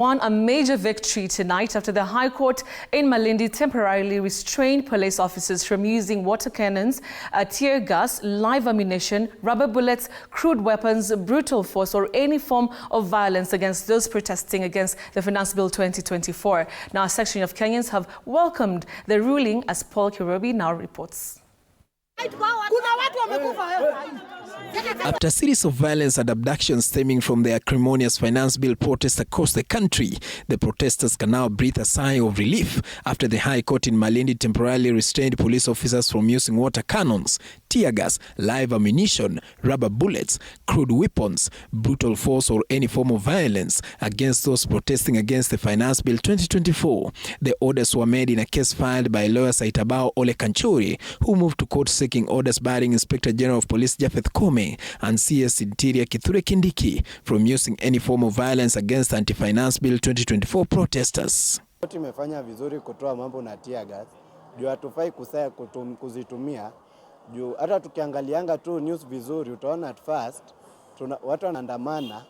Won a major victory tonight after the High Court in Malindi temporarily restrained police officers from using water cannons, tear gas, live ammunition, rubber bullets, crude weapons, brutal force, or any form of violence against those protesting against the Finance Bill 2024. Now, a section of Kenyans have welcomed the ruling, as Paul Kirobi now reports. After a series of violence and abductions stemming from the acrimonious finance bill protests across the country, the protesters can now breathe a sigh of relief after the High Court in Malindi temporarily restrained police officers from using water cannons, tear gas, live ammunition, rubber bullets, crude weapons, brutal force, or any form of violence against those protesting against the Finance Bill 2024. The orders were made in a case filed by lawyer Saitabao Ole Kanchuri, who moved to court seeking orders barring Inspector General of Police Japhet Kome and CS Interior Kithure Kindiki from using any form of violence against anti-Finance Bill 2024 protesters. Tumefanya vizuri kutoa mambo na tear gas. Juu hatufai kuzitumia. Juu hata tukiangalianga tu news vizuri utaona at first watu wanaandamana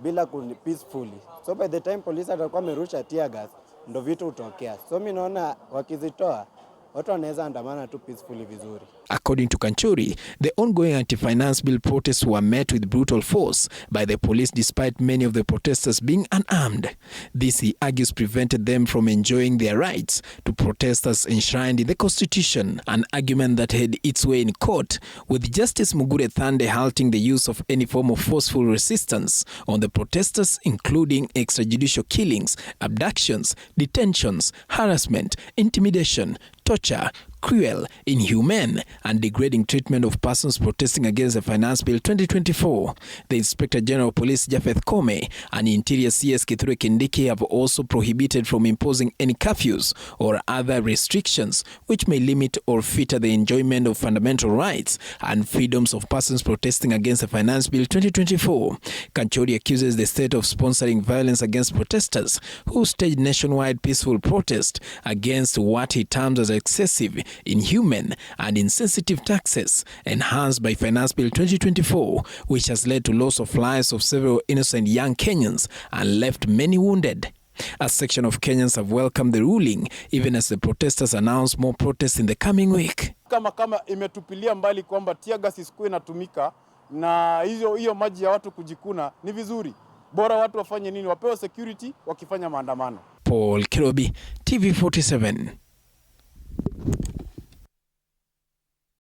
bila peacefully. So by the time police atakuwa amerusha tear gas ndo vitu utokea. So mimi naona wakizitoa watu wanaweza andamana tu peacefully vizuri. According to Kanchuri, the ongoing anti-finance bill protests were met with brutal force by the police despite many of the protesters being unarmed. This, he argues, prevented them from enjoying their rights to protest as enshrined in the Constitution, an argument that had its way in court, with Justice Mugure Thande halting the use of any form of forceful resistance on the protesters, including extrajudicial killings, abductions, detentions, harassment, intimidation, torture, cruel, inhumane, and degrading treatment of persons protesting against the Finance Bill 2024. The Inspector General of Police Japhet Kome and Interior CS Kithure Kindiki have also prohibited from imposing any curfews or other restrictions which may limit or fetter the enjoyment of fundamental rights and freedoms of persons protesting against the Finance Bill 2024. Kanchuri accuses the state of sponsoring violence against protesters who staged nationwide peaceful protest against what he terms as excessive, inhuman, and insensitive taxes enhanced by Finance Bill 2024, which has led to loss of lives of several innocent young Kenyans and left many wounded. A section of Kenyans have welcomed the ruling, even as the protesters announce more protests in the coming week. Kama imetupilia mbali kwamba tear gas isikuwe inatumika na hiyo maji ya watu kujikuna, ni vizuri. Bora watu wafanye nini? Wapewe security wakifanya maandamano. Paul Kirobi, TV 47.